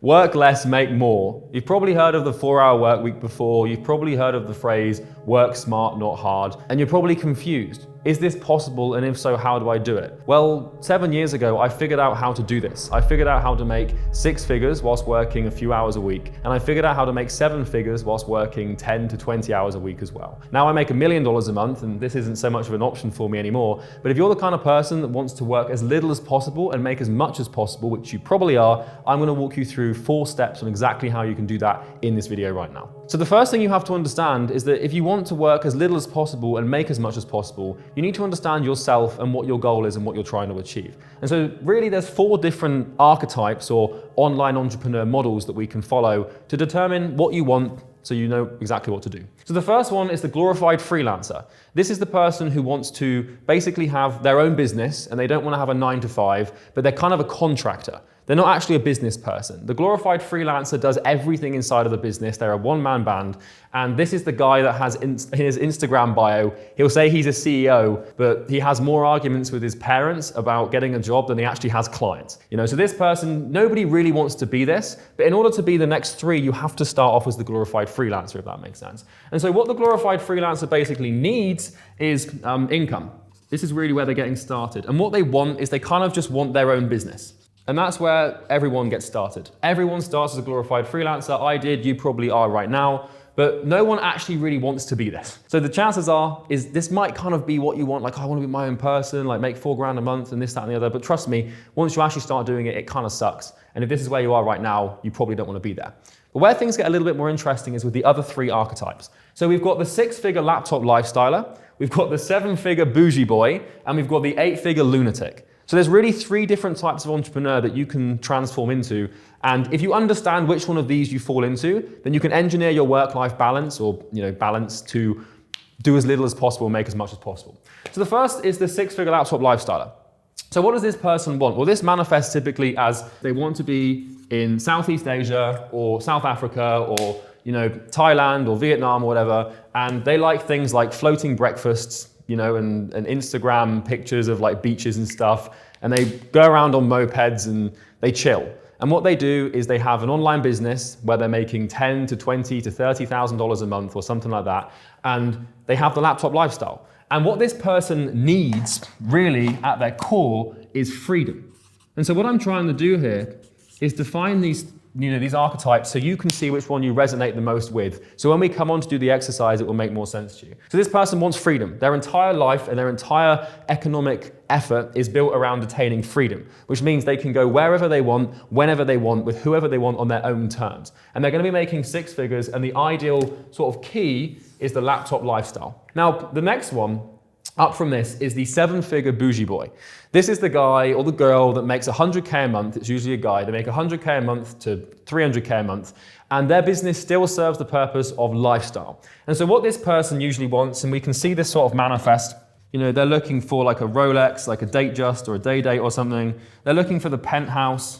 Work less, make more. You've probably heard of the 4-hour work week before. You've probably heard of the phrase, work smart, not hard. And you're probably confused. Is this possible? And if so, how do I do it? Well, 7 years ago, I figured out how to do this. I figured out how to make 6 figures whilst working a few hours a week. And I figured out how to make 7 figures whilst working 10 to 20 hours a week as well. Now I make $1 million a month, and this isn't so much of an option for me anymore. But if you're the kind of person that wants to work as little as possible and make as much as possible, which you probably are, I'm gonna walk you through 4 steps on exactly how you can do that in this video right now. So the first thing you have to understand is that if you want to work as little as possible and make as much as possible, you need to understand yourself and what your goal is and what you're trying to achieve. And so really there's 4 different archetypes or online entrepreneur models that we can follow to determine what you want so you know exactly what to do. So the first one is the glorified freelancer. This is the person who wants to basically have their own business and they don't want to have a 9 to 5, but they're kind of a contractor. They're not actually a business person. The glorified freelancer does everything inside of the business. They're a one-man band. And this is the guy that has in his Instagram bio, he'll say he's a CEO, but he has more arguments with his parents about getting a job than he actually has clients. So this person, nobody really wants to be this, but in order to be the next 3, you have to start off as the glorified freelancer, if that makes sense. And so what the glorified freelancer basically needs is income. This is really where they're getting started. And what they want is they kind of just want their own business. And that's where everyone gets started. Everyone starts as a glorified freelancer. I did, you probably are right now, but no one actually really wants to be this. So the chances are, is this might kind of be what you want, like, I want to be my own person, like make $4,000 a month and this, that, and the other. But trust me, once you actually start doing it, it kind of sucks. And if this is where you are right now, you probably don't want to be there. But where things get a little bit more interesting is with the other 3 archetypes. So we've got the 6-figure laptop lifestyler, we've got the 7-figure bougie boy, and we've got the 8-figure lunatic. So there's really 3 different types of entrepreneur that you can transform into. And if you understand which one of these you fall into, then you can engineer your work-life balance or balance to do as little as possible and make as much as possible. So the first is the 6-figure laptop lifestyler. So what does this person want? Well, this manifests typically as they want to be in Southeast Asia or South Africa or Thailand or Vietnam or whatever. And they like things like floating breakfasts, and Instagram pictures of like beaches and stuff. And they go around on mopeds and they chill. And what they do is they have an online business where they're making $10,000 to $20,000 to $30,000 a month or something like that. And they have the laptop lifestyle. And what this person needs really at their core is freedom. And so what I'm trying to do here is define these archetypes so you can see which one you resonate the most with. So when we come on to do the exercise, it will make more sense to you. So this person wants freedom. Their entire life and their entire economic effort is built around attaining freedom, which means they can go wherever they want, whenever they want, with whoever they want on their own terms. And they're going to be making 6 figures, and the ideal sort of key is the laptop lifestyle. Now, the next one up from this is the 7-figure bougie boy. This is the guy or the girl that makes $100K a month. It's usually a guy. They make $100K a month to $300K a month, and their business still serves the purpose of lifestyle. And so what this person usually wants, and we can see this sort of manifest, they're looking for like a Rolex, like a Datejust or a Day or something. They're looking for the penthouse.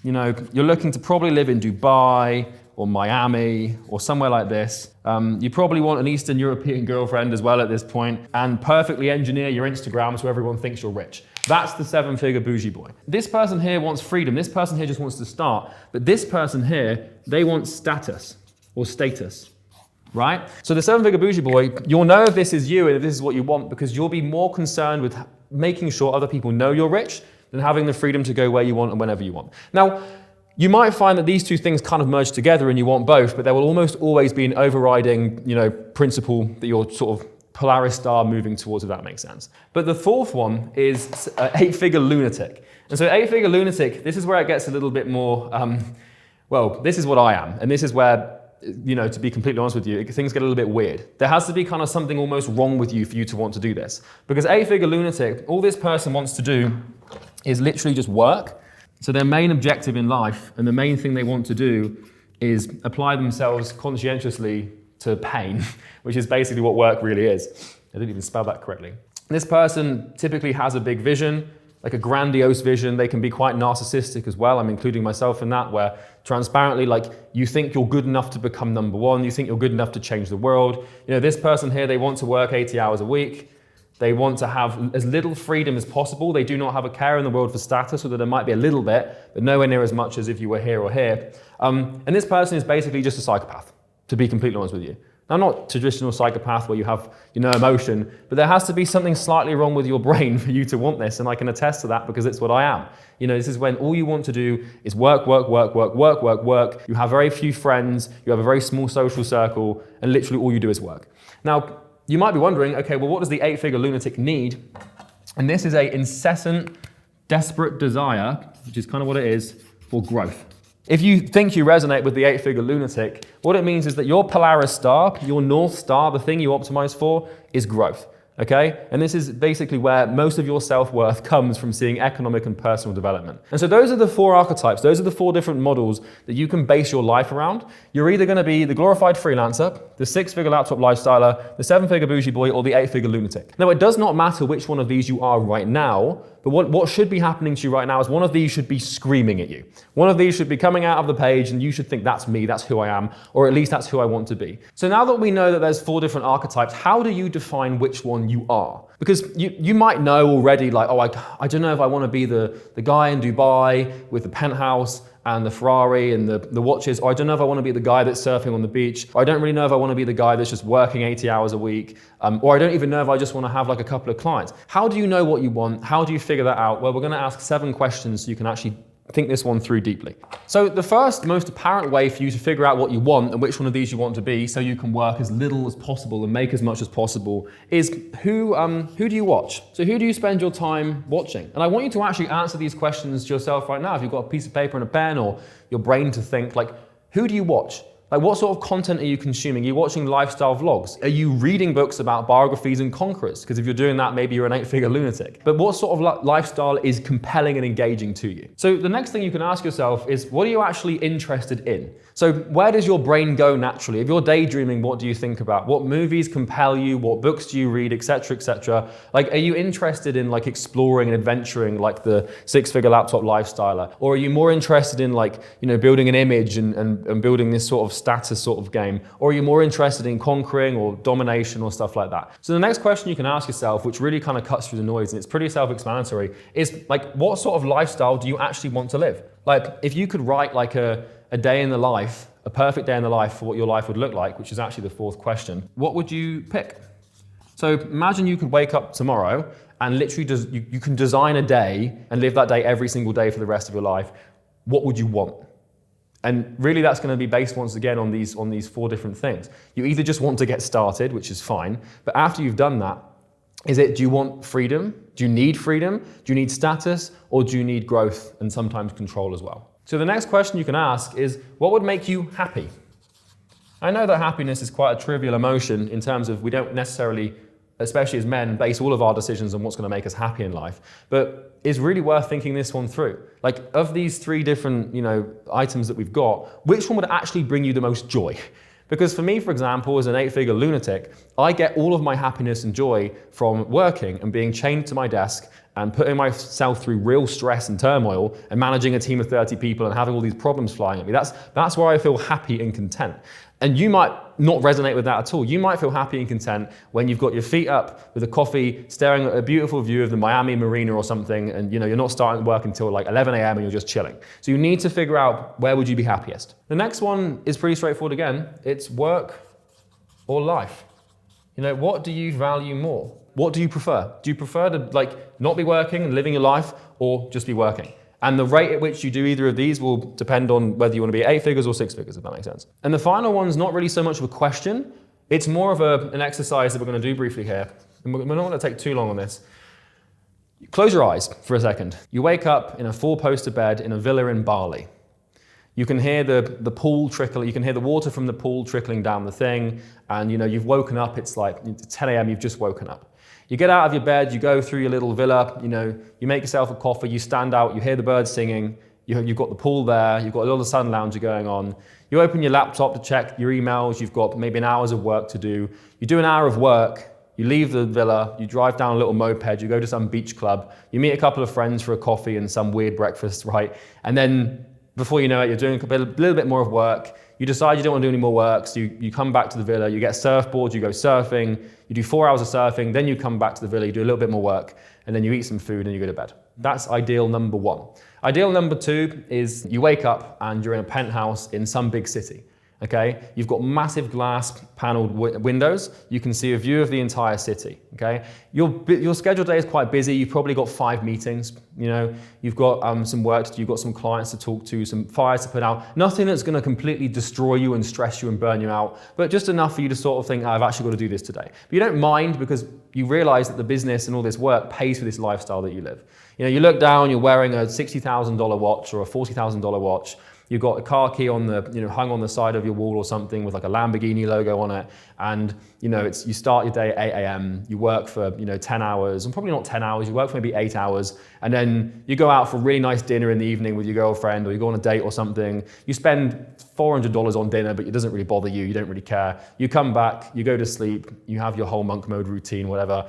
You're looking to probably live in Dubai or Miami or somewhere like this. You probably want an Eastern European girlfriend as well at this point, and perfectly engineer your Instagram so everyone thinks you're rich. That's the 7-figure bougie boy. This person here wants freedom. This person here just wants to start. But this person here, they want status or status, right? So the 7-figure bougie boy, you'll know if this is you and if this is what you want, because you'll be more concerned with making sure other people know you're rich than having the freedom to go where you want and whenever you want. Now, you might find that these 2 things kind of merge together and you want both, but there will almost always be an overriding, principle that you're sort of Polaris star moving towards, if that makes sense. But the 4th one is 8-figure lunatic. And so 8-figure lunatic, this is where it gets a little bit more, this is what I am. And this is where, to be completely honest with you, things get a little bit weird. There has to be kind of something almost wrong with you for you to want to do this. Because 8-figure lunatic, all this person wants to do is literally just work. So their main objective in life and the main thing they want to do is apply themselves conscientiously to pain, which is basically what work really is. I didn't even spell that correctly. This person typically has a big vision, like a grandiose vision. They can be quite narcissistic as well. I'm including myself in that, where transparently, like, you think you're good enough to become number one. You think you're good enough to change the world. This person here, they want to work 80 hours a week. They want to have as little freedom as possible. They do not have a care in the world for status, or that there might be a little bit, but nowhere near as much as if you were here or here. And this person is basically just a psychopath, to be completely honest with you. Now, not traditional psychopath where you have, emotion, but there has to be something slightly wrong with your brain for you to want this, and I can attest to that because it's what I am. This is when all you want to do is work, work, work, work, work, work, work. You have very few friends, you have a very small social circle, and literally all you do is work. Now, you might be wondering, okay, well, what does the 8-figure lunatic need? And this is an incessant, desperate desire, which is kind of what it is, for growth. If you think you resonate with the 8-figure lunatic, what it means is that your Polaris star, your North Star, the thing you optimize for, is growth. Okay? And this is basically where most of your self-worth comes, from seeing economic and personal development. And so those are the 4 archetypes, those are the 4 different models that you can base your life around. You're either going to be the glorified freelancer, the 6-figure laptop lifestyler, the 7-figure bougie boy, or the 8-figure lunatic. Now, it does not matter which one of these you are right now, but what should be happening to you right now is one of these should be screaming at you. One of these should be coming out of the page and you should think, that's me, that's who I am, or at least that's who I want to be. So now that we know that there's 4 different archetypes, how do you define which one you are? Because you might know already, like, oh, I don't know if I want to be the guy in Dubai with the penthouse and the Ferrari and the watches, or I don't know if I want to be the guy that's surfing on the beach, or I don't really know if I want to be the guy that's just working 80 hours a week, or I don't even know if I just want to have like a couple of clients. How do you know what you want? How do you figure that out? Well, we're going to ask 7 questions so you can actually think this one through deeply. So the first, most apparent way for you to figure out what you want and which one of these you want to be, so you can work as little as possible and make as much as possible, is who do you watch? So who do you spend your time watching? And I want you to actually answer these questions to yourself right now. If you've got a piece of paper and a pen, or your brain to think, like, who do you watch? Like, what sort of content are you consuming? Are you watching lifestyle vlogs? Are you reading books about biographies and conquerors? Because if you're doing that, maybe you're an 8-figure lunatic. But what sort of lifestyle is compelling and engaging to you? So the next thing you can ask yourself is, what are you actually interested in? So where does your brain go naturally? If you're daydreaming, what do you think about? What movies compel you? What books do you read, etc., etc.? Like, are you interested in like exploring and adventuring like the 6-figure laptop lifestyler? Or are you more interested in like, building an image and building this sort of status sort of game? Or are you more interested in conquering or domination or stuff like that? So the next question you can ask yourself, which really kind of cuts through the noise, and it's pretty self-explanatory, is like, what sort of lifestyle do you actually want to live? Like, if you could write like a day in the life, a perfect day in the life for what your life would look like, which is actually the 4th question, what would you pick? So imagine you could wake up tomorrow and literally you can design a day and live that day every single day for the rest of your life. What would you want? And really that's going to be based once again on these 4 different things. You either just want to get started, which is fine, but after you've done that, do you want freedom? Do you need freedom? Do you need status? Or do you need growth and sometimes control as well? So the next question you can ask is, what would make you happy? I know that happiness is quite a trivial emotion in terms of we don't necessarily, especially as men, base all of our decisions on what's going to make us happy in life. But it's really worth thinking this one through. Like, of these 3 different, items that we've got, which one would actually bring you the most joy? Because for me, for example, as an 8-figure lunatic, I get all of my happiness and joy from working and being chained to my desk and putting myself through real stress and turmoil and managing a team of 30 people and having all these problems flying at me. That's where I feel happy and content. And you might not resonate with that at all. You might feel happy and content when you've got your feet up with a coffee, staring at a beautiful view of the Miami Marina or something, and you're not starting work until like 11 a.m. and you're just chilling. So you need to figure out, where would you be happiest? The next one is pretty straightforward again. It's work or life. What do you value more? What do you prefer? Do you prefer to not be working and living your life, or just be working? And the rate at which you do either of these will depend on whether you want to be 8 figures or 6 figures, if that makes sense. And the final one's not really so much of a question. It's more of an exercise that we're going to do briefly here. And we're not going to take too long on this. Close your eyes for a second. You wake up in a 4-poster bed in a villa in Bali. You can hear the pool trickle, you can hear the water from the pool trickling down the thing, and you've woken up, it's like 10 a.m., you've just woken up. You get out of your bed, you go through your little villa, you make yourself a coffee, you stand out, you hear the birds singing, you've got the pool there, you've got a little sun lounger going on. You open your laptop to check your emails, you've got maybe an hour's of work to do. You do an hour of work, you leave the villa, you drive down a little moped, you go to some beach club, you meet a couple of friends for a coffee and some weird breakfast, right? And then Before you know it, you're doing a little bit more of work. You decide you don't want to do any more work, so you come back to the villa, you get surfboards, you go surfing, you do 4 hours of surfing, then you come back to the villa, you do a little bit more work, and then you eat some food and you go to bed. That's ideal number one. Ideal number two is you wake up and you're in a penthouse in some big city. Okay, you've got massive glass paneled windows. You can see a view of the entire city. Okay, your scheduled day is quite busy. You've probably got 5 meetings. You know, you've got some work to do. You've got some clients to talk to, some fires to put out. Nothing that's going to completely destroy you and stress you and burn you out, but just enough for you to sort of think, I've actually got to do this today. But you don't mind because you realize that the business and all this work pays for this lifestyle that you live. You know, you look down, you're wearing a $60,000 watch or a $40,000 watch. You've got a car key on the, hung on the side of your wall or something with like a Lamborghini logo on it. And, you start your day at 8 a.m. You work for, 10 hours, and probably not 10 hours. You work for maybe 8 hours. And then you go out for a really nice dinner in the evening with your girlfriend, or you go on a date or something. You spend $400 on dinner, but it doesn't really bother you. You don't really care. You come back, you go to sleep, you have your whole monk mode routine, whatever.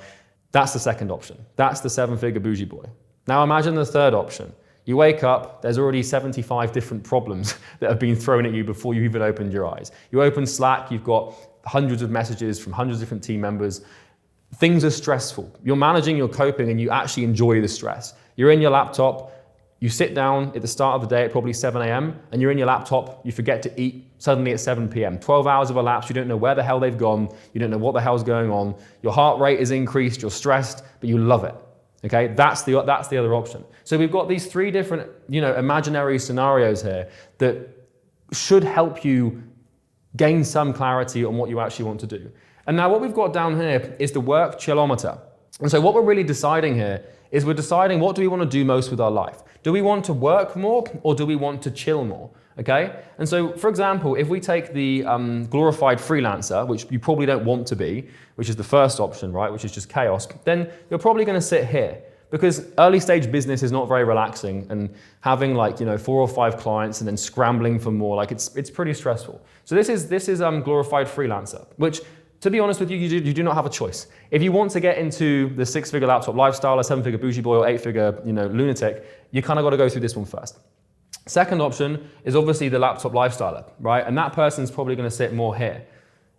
That's the second option. That's the 7-figure bougie boy. Now imagine the third option. You wake up, there's already 75 different problems that have been thrown at you before you even opened your eyes. You open Slack, you've got hundreds of messages from hundreds of different team members. Things are stressful. You're managing, you're coping, and you actually enjoy the stress. You're in your laptop, you sit down at the start of the day at probably 7 a.m., and you're in your laptop, you forget to eat suddenly at 7 p.m. 12 hours have elapsed, you don't know where the hell they've gone, you don't know what the hell's going on, your heart rate is increased, you're stressed, but you love it. Okay, that's the other option. So we've got these 3 different, imaginary scenarios here that should help you gain some clarity on what you actually want to do. And now what we've got down here is the work chillometer. And so what we're really deciding here is we're deciding what do we want to do most with our life. Do we want to work more or do we want to chill more? Okay, and so for example, if we take the glorified freelancer, which you probably don't want to be, which is the first option, right, which is just chaos, then you're probably going to sit here because early stage business is not very relaxing, and having 4 or 5 clients and then scrambling for more, it's pretty stressful. So this is glorified freelancer, which, to be honest with you, you do not have a choice. If you want to get into the 6-figure laptop lifestyle, a 7-figure bougie boy, or 8-figure lunatic, you kind of got to go through this one first. Second option is obviously the laptop lifestyler, right? And that person's probably going to sit more here.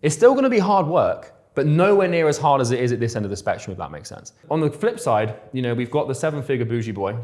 It's still going to be hard work, but nowhere near as hard as it is at this end of the spectrum, if that makes sense. On the flip side, we've got the 7-figure bougie boy,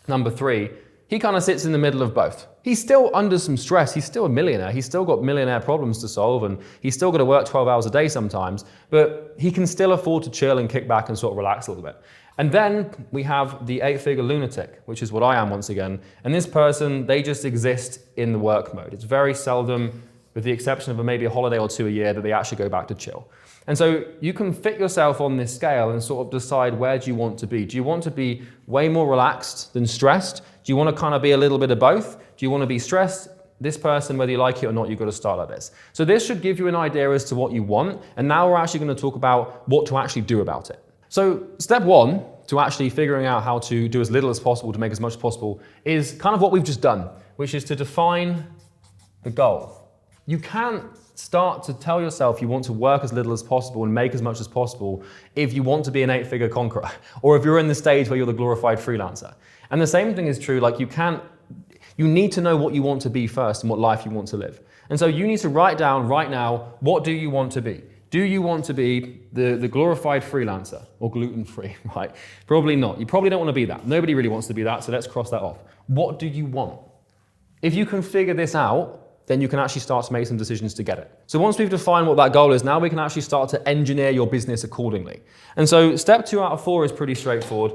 number 3. He kind of sits in the middle of both. He's still under some stress. He's still a millionaire. He's still got millionaire problems to solve, and he's still got to work 12 hours a day sometimes, but he can still afford to chill and kick back and sort of relax a little bit. And then we have the 8-figure lunatic, which is what I am once again. And this person, they just exist in the work mode. It's very seldom, with the exception of maybe a holiday or 2 a year, that they actually go back to chill. And so you can fit yourself on this scale and sort of decide, where do you want to be? Do you want to be way more relaxed than stressed? Do you want to kind of be a little bit of both? Do you want to be stressed? This person, whether you like it or not, you've got to start like this. So this should give you an idea as to what you want. And now we're actually going to talk about what to actually do about it. So step 1 to actually figuring out how to do as little as possible to make as much as possible is kind of what we've just done, which is to define the goal. You can't start to tell yourself you want to work as little as possible and make as much as possible if you want to be an 8-figure conqueror, or if you're in the stage where you're the glorified freelancer. And the same thing is true, you need to know what you want to be first and what life you want to live. And so you need to write down right now, what do you want to be? Do you want to be the glorified freelancer, or gluten-free, right? Probably not. You probably don't want to be that. Nobody really wants to be that, so let's cross that off. What do you want? If you can figure this out, then you can actually start to make some decisions to get it. So once we've defined what that goal is, now we can actually start to engineer your business accordingly. And so step 2 out of 4 is pretty straightforward.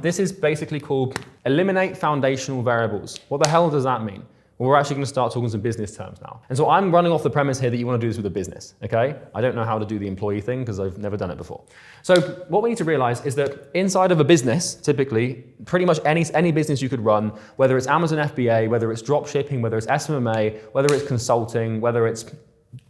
This is basically called eliminate foundational variables. What the hell does that mean? Well, we're actually going to start talking some business terms now. And so I'm running off the premise here that you want to do this with a business, okay? I don't know how to do the employee thing because I've never done it before. So what we need to realize is that inside of a business, typically, pretty much any business you could run, whether it's Amazon FBA, whether it's drop shipping, whether it's SMMA, whether it's consulting, whether it's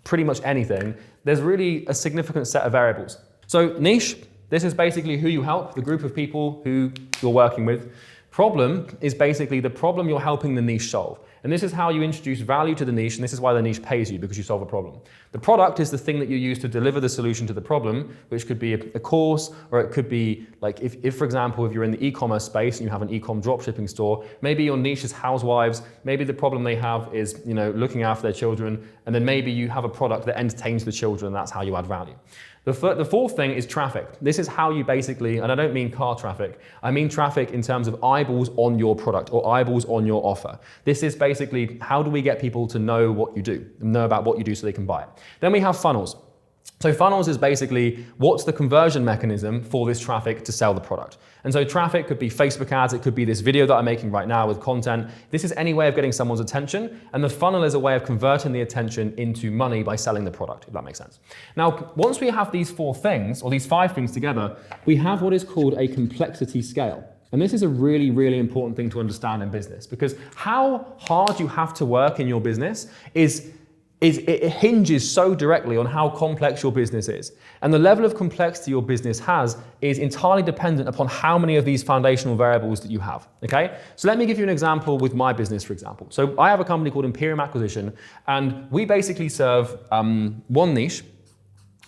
pretty much anything, there's really a significant set of variables. So niche, this is basically who you help, the group of people who you're working with. Problem is basically the problem you're helping the niche solve. And this is how you introduce value to the niche, and this is why the niche pays you, because you solve a problem. The product is the thing that you use to deliver the solution to the problem, which could be a course, or it could be like if for example, if you're in the e-commerce space and you have an e-com dropshipping store, maybe your niche is housewives, maybe the problem they have is, looking after their children, and then maybe you have a product that entertains the children, and that's how you add value. The fourth thing is traffic. This is how you basically, and I don't mean car traffic, I mean traffic in terms of eyeballs on your product or eyeballs on your offer. This is basically how do we get people to know what you do, know about what you do so they can buy it. Then we have funnels. So funnels is basically what's the conversion mechanism for this traffic to sell the product. And so traffic could be Facebook ads, it could be this video that I'm making right now with content. This is any way of getting someone's attention, and the funnel is a way of converting the attention into money by selling the product, if that makes sense. Now, once we have these 4 things, or these 5 things together, we have what is called a complexity scale. And this is a really, really important thing to understand in business, because how hard you have to work in your business it hinges so directly on how complex your business is. And the level of complexity your business has is entirely dependent upon how many of these foundational variables that you have, okay? So let me give you an example with my business, for example. So I have a company called Imperium Acquisition, and we basically serve one niche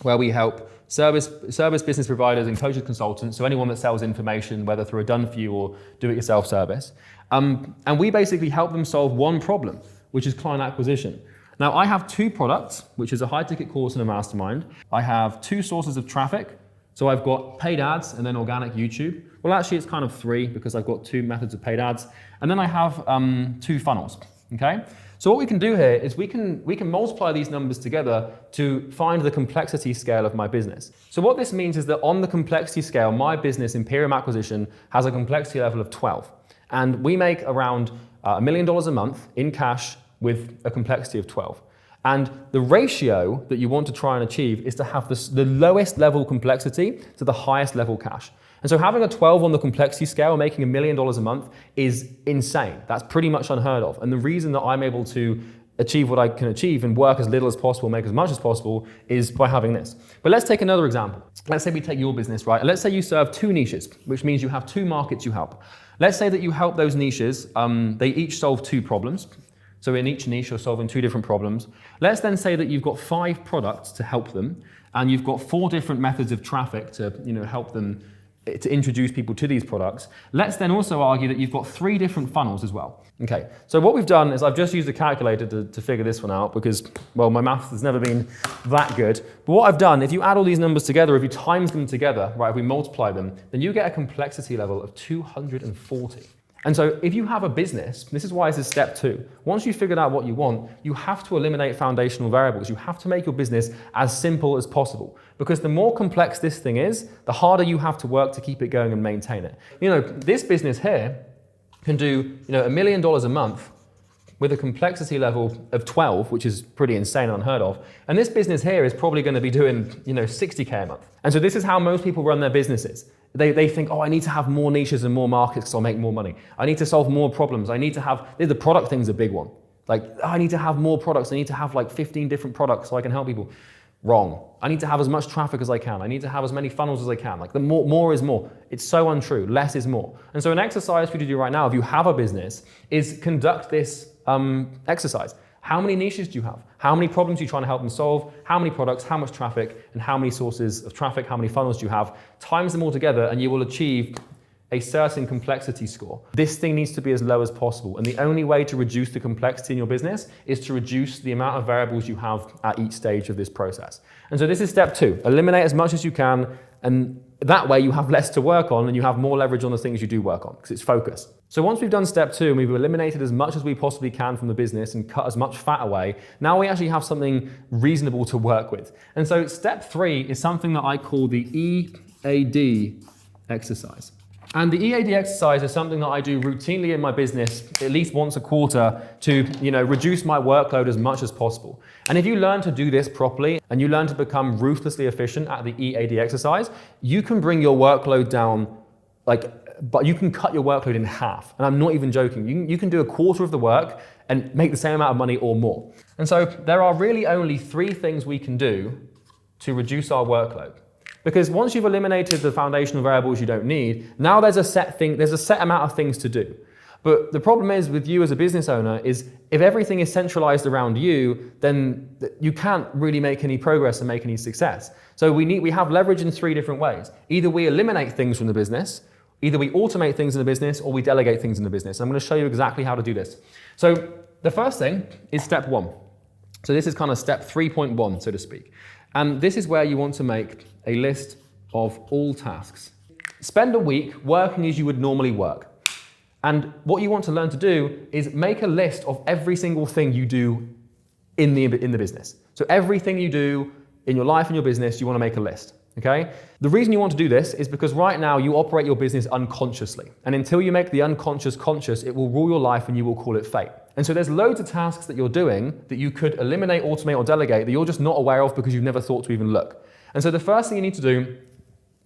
where we help service business providers and coaches, consultants, so anyone that sells information, whether through a done-for-you or do-it-yourself service. And we basically help them solve one problem, which is client acquisition. Now, I have 2 products, which is a high-ticket course and a mastermind. I have 2 sources of traffic. So I've got paid ads and then organic YouTube. Well, actually, it's kind of 3 because I've got 2 methods of paid ads. And then I have 2 funnels, okay? So what we can do here is we can multiply these numbers together to find the complexity scale of my business. So what this means is that on the complexity scale, my business, Imperium Acquisition, has a complexity level of 12. And we make around $1 million a month in cash with a complexity of 12. And the ratio that you want to try and achieve is to have the lowest level complexity to the highest level cash. And so having a 12 on the complexity scale, making $1 million a month is insane. That's pretty much unheard of. And the reason that I'm able to achieve what I can achieve and work as little as possible, make as much as possible, is by having this. But let's take another example. Let's say we take your business, right? And let's say you serve 2 niches, which means you have 2 markets you help. Let's say that you help those niches, they each solve 2 problems. So in each niche, you're solving 2 different problems. Let's then say that you've got 5 products to help them, and you've got 4 different methods of traffic to help them, to introduce people to these products. Let's then also argue that you've got 3 different funnels as well. Okay, so what we've done is I've just used a calculator to figure this one out because, well, my maths has never been that good. But what I've done, if you add all these numbers together, if you times them together, right, if we multiply them, then you get a complexity level of 240. And so if you have a business, this is why this is step 2. Once you've figured out what you want, you have to eliminate foundational variables. You have to make your business as simple as possible. Because the more complex this thing is, the harder you have to work to keep it going and maintain it. This business here can do $1 million a month with a complexity level of 12, which is pretty insane and unheard of. And this business here is probably going to be doing 60K a month. And so this is how most people run their businesses. They think, oh, I need to have more niches and more markets because I'll make more money. I need to solve more problems. I need to have, the product thing's a big one. Like, oh, I need to have more products. I need to have like 15 different products so I can help people. Wrong. I need to have as much traffic as I can. I need to have as many funnels as I can. Like the more is more. It's so untrue. Less is more. And so an exercise for you to do right now, if you have a business, is conduct this exercise. How many niches do you have? How many problems are you trying to help them solve? How many products, how much traffic, and how many sources of traffic, how many funnels do you have? Times them all together and you will achieve a certain complexity score. This thing needs to be as low as possible. And the only way to reduce the complexity in your business is to reduce the amount of variables you have at each stage of this process. And so this is step 2. Eliminate as much as you can, and that way you have less to work on and you have more leverage on the things you do work on because it's focus. So once we've done step 2 and we've eliminated as much as we possibly can from the business and cut as much fat away, now we actually have something reasonable to work with. And so step 3 is something that I call the EAD exercise. And the EAD exercise is something that I do routinely in my business at least once a quarter to reduce my workload as much as possible. And if you learn to do this properly and you learn to become ruthlessly efficient at the EAD exercise, you can bring your workload down, but you can cut your workload in half. And I'm not even joking. You can do a quarter of the work and make the same amount of money or more. And so there are really only 3 things we can do to reduce our workload. Because once you've eliminated the foundational variables you don't need, now there's a set amount of things to do. But the problem is with you as a business owner is if everything is centralized around you, then you can't really make any progress and make any success. So we have leverage in 3 different ways. Either we eliminate things from the business, either we automate things in the business, or we delegate things in the business. I'm going to show you exactly how to do this. So the first thing is step 1. So this is kind of step 3.1, so to speak. And this is where you want to make a list of all tasks. Spend a week working as you would normally work. And what you want to learn to do is make a list of every single thing you do in the business. So everything you do in your life and your business, you want to make a list, okay? The reason you want to do this is because right now you operate your business unconsciously. And until you make the unconscious conscious, it will rule your life and you will call it fate. And so there's loads of tasks that you're doing that you could eliminate, automate, or delegate that you're just not aware of because you've never thought to even look. And so the first thing you need to do,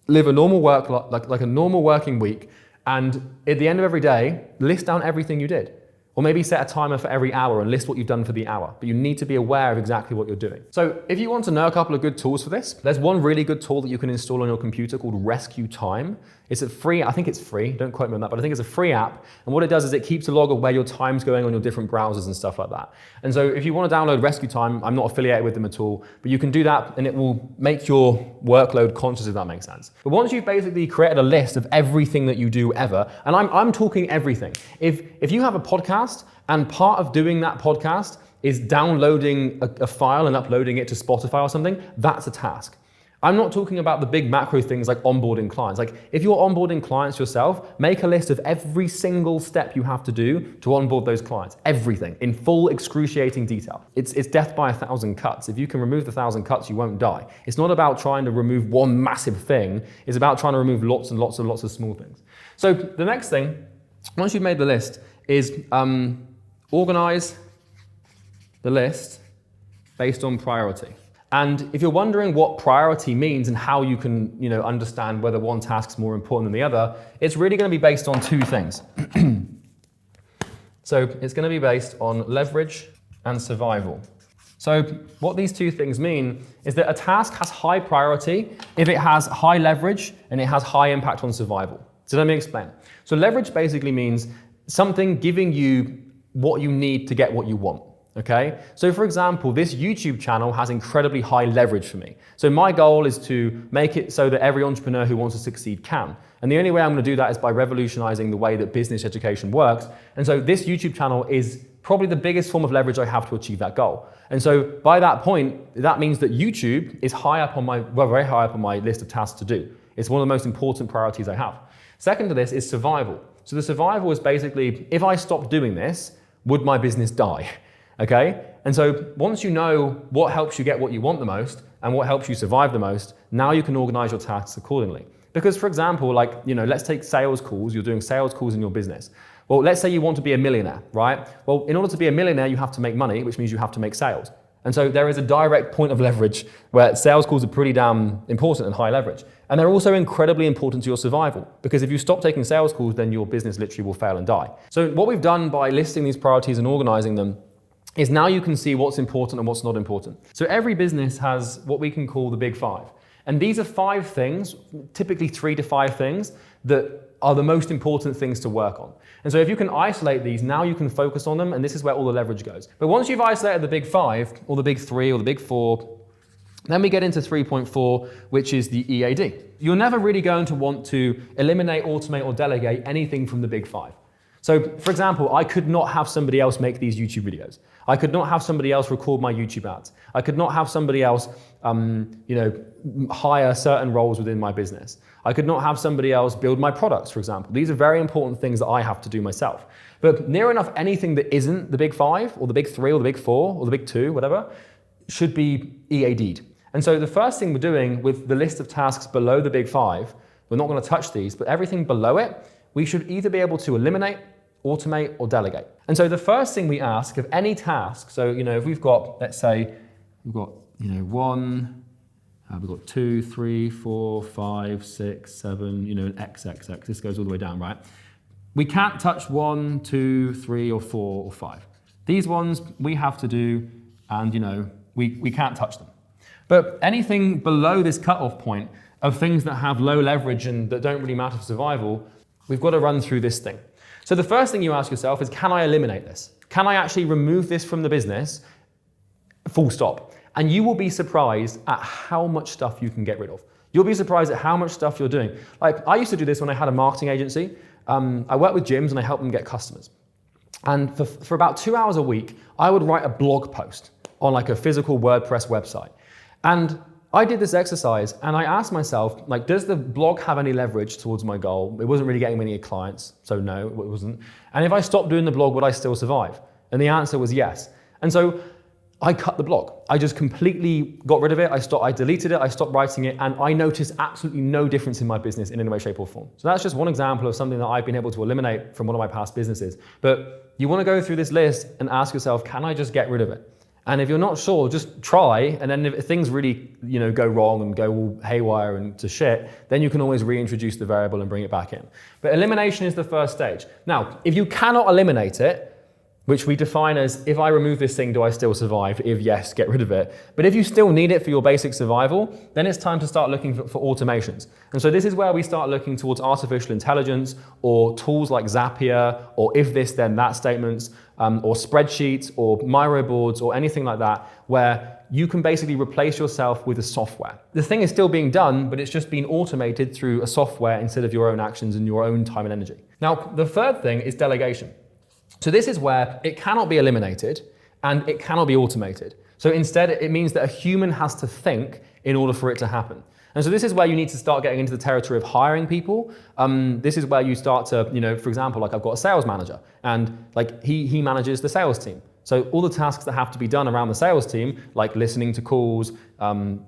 live a normal work, like a normal working week, and at the end of every day, list down everything you did. Or maybe set a timer for every hour and list what you've done for the hour. But you need to be aware of exactly what you're doing. So if you want to know a couple of good tools for this, there's one really good tool that you can install on your computer called Rescue Time. It's a free, I think it's free, don't quote me on that, but I think it's a free app. And what it does is it keeps a log of where your time's going on your different browsers and stuff like that. And so if you want to download Rescue Time, I'm not affiliated with them at all, but you can do that and it will make your workload conscious, if that makes sense. But once you've basically created a list of everything that you do ever, and I'm talking everything. If you have a podcast and part of doing that podcast is downloading a file and uploading it to Spotify or something, that's a task. I'm not talking about the big macro things like onboarding clients. Like if you're onboarding clients yourself, make a list of every single step you have to do to onboard those clients. Everything in full excruciating detail. It's death by 1,000 cuts. If you can remove the 1,000 cuts, you won't die. It's not about trying to remove one massive thing. It's about trying to remove lots and lots and lots of small things. So the next thing, once you've made the list, is organize the list based on priority. And if you're wondering what priority means and how you can, understand whether one task is more important than the other, it's really going to be based on 2 things. So it's going to be based on leverage and survival. So what these 2 things mean is that a task has high priority if it has high leverage and it has high impact on survival. So let me explain. So leverage basically means something giving you what you need to get what you want. Okay, so for example, this YouTube channel has incredibly high leverage for me. So my goal is to make it so that every entrepreneur who wants to succeed can. And the only way I'm going to do that is by revolutionizing the way that business education works. And so this YouTube channel is probably the biggest form of leverage I have to achieve that goal. And so by that point, that means that YouTube is high up on very high up on my list of tasks to do. It's one of the most important priorities I have. Second to this is survival. So the survival is basically, if I stop doing this, would my business die? Okay, and so once you know what helps you get what you want the most and what helps you survive the most, now you can organize your tasks accordingly. Because for example, let's take sales calls, you're doing sales calls in your business. Well, let's say you want to be a millionaire, right? Well, in order to be a millionaire, you have to make money, which means you have to make sales. And so there is a direct point of leverage where sales calls are pretty damn important and high leverage. And they're also incredibly important to your survival, because if you stop taking sales calls, then your business literally will fail and die. So what we've done by listing these priorities and organizing them is now you can see what's important and what's not important. So every business has what we can call the big 5. And these are 5 things, typically 3 to 5 things, that are the most important things to work on. And so if you can isolate these, now you can focus on them, and this is where all the leverage goes. But once you've isolated the big 5, or the big 3, or the big 4, then we get into 3.4, which is the EAD. You're never really going to want to eliminate, automate, or delegate anything from the big 5. So for example, I could not have somebody else make these YouTube videos. I could not have somebody else record my YouTube ads. I could not have somebody else, hire certain roles within my business. I could not have somebody else build my products, for example. These are very important things that I have to do myself. But near enough anything that isn't the big 5 or the big 3 or the big 4 or the big 2, whatever, should be EAD'd. And so the first thing we're doing with the list of tasks below the big 5, we're not going to touch these, but everything below it, we should either be able to eliminate, automate, or delegate. And so the first thing we ask of any task, so if we've got, let's say, we've got 1, we've got 2, 3, 4, 5, 6, 7, an X, this goes all the way down, right? We can't touch 1, 2, 3, or 4, or 5. These ones we have to do, and we can't touch them. But anything below this cutoff point, of things that have low leverage and that don't really matter for survival, we've got to run through this thing. So the first thing you ask yourself is, can I eliminate this? Can I actually remove this from the business? Full stop. And you will be surprised at how much stuff you can get rid of. You'll be surprised at how much stuff you're doing. Like, I used to do this when I had a marketing agency. I worked with gyms and I helped them get customers. And for about 2 hours a week, I would write a blog post on like a physical WordPress website. And I did this exercise and I asked myself, like, does the blog have any leverage towards my goal? It wasn't really getting many clients, so no, it wasn't. And if I stopped doing the blog, would I still survive? And the answer was yes. And so I cut the blog. I just completely got rid of it. I deleted it, I stopped writing it, and I noticed absolutely no difference in my business in any way, shape, or form. So that's just one example of something that I've been able to eliminate from one of my past businesses. But you want to go through this list and ask yourself, can I just get rid of it? And if you're not sure, just try, and then if things really, go wrong and go all haywire and to shit, then you can always reintroduce the variable and bring it back in. But elimination is the first stage. Now, if you cannot eliminate it, which we define as, if I remove this thing, do I still survive? If yes, get rid of it. But if you still need it for your basic survival, then it's time to start looking for automations. And so this is where we start looking towards artificial intelligence, or tools like Zapier, or if this then that statements, or spreadsheets, or Miro boards, or anything like that, where you can basically replace yourself with a software. The thing is still being done, but it's just being automated through a software instead of your own actions and your own time and energy. Now, the third thing is delegation. So this is where it cannot be eliminated and it cannot be automated. So instead, it means that a human has to think in order for it to happen. And so this is where you need to start getting into the territory of hiring people. This is where you start to, for example, like I've got a sales manager and like he manages the sales team. So all the tasks that have to be done around the sales team, like listening to calls,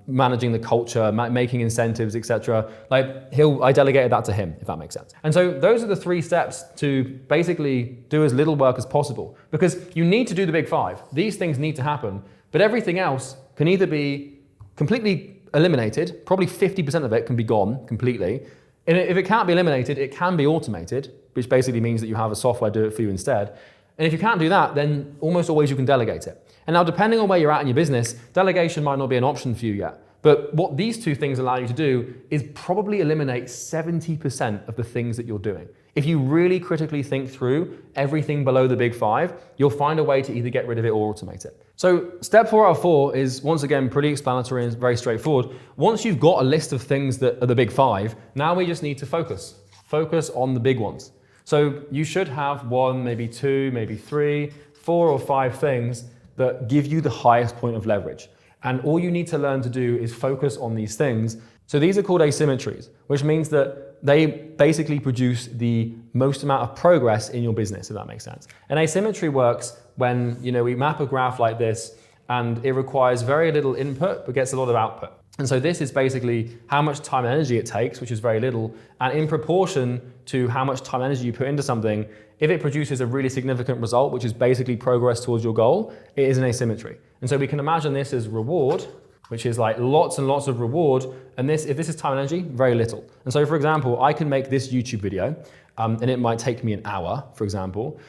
managing the culture, making incentives, etc. I delegated that to him, if that makes sense. And so those are the 3 steps to basically do as little work as possible, because you need to do the big 5. These things need to happen, but everything else can either be completely eliminated, probably 50% of it can be gone completely. And if it can't be eliminated, it can be automated, which basically means that you have a software do it for you instead. And if you can't do that, then almost always you can delegate it. And now, depending on where you're at in your business, delegation might not be an option for you yet. But what these 2 things allow you to do is probably eliminate 70% of the things that you're doing. If you really critically think through everything below the big 5, you'll find a way to either get rid of it or automate it. So step 4 out of 4 is, once again, pretty explanatory and very straightforward. Once you've got a list of things that are the big 5, now we just need to focus. Focus on the big ones. So you should have 1, maybe 2, maybe 3, 4 or 5 things that give you the highest point of leverage. And all you need to learn to do is focus on these things. So these are called asymmetries, which means that they basically produce the most amount of progress in your business, if that makes sense. And asymmetry works when we map a graph like this and it requires very little input but gets a lot of output. And so this is basically how much time and energy it takes, which is very little, and in proportion to how much time and energy you put into something, if it produces a really significant result, which is basically progress towards your goal, it is an asymmetry. And so we can imagine this as reward, which is like lots and lots of reward, and if this is time and energy, very little. And so, for example, I can make this YouTube video, and it might take me an hour, for example,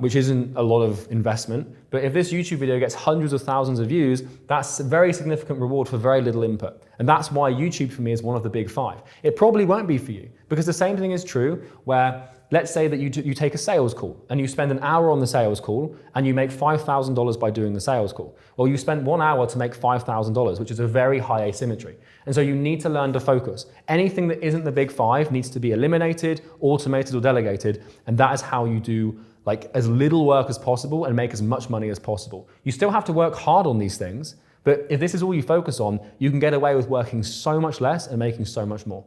which isn't a lot of investment. But if this YouTube video gets hundreds of thousands of views, that's a very significant reward for very little input. And that's why YouTube for me is one of the big 5. It probably won't be for you, because the same thing is true where, let's say that you take a sales call and you spend an hour on the sales call and you make $5,000 by doing the sales call. Well, you spent 1 hour to make $5,000, which is a very high asymmetry. And so you need to learn to focus. Anything that isn't the big 5 needs to be eliminated, automated, or delegated. And that is how you do as little work as possible and make as much money as possible. You still have to work hard on these things, but if this is all you focus on, you can get away with working so much less and making so much more.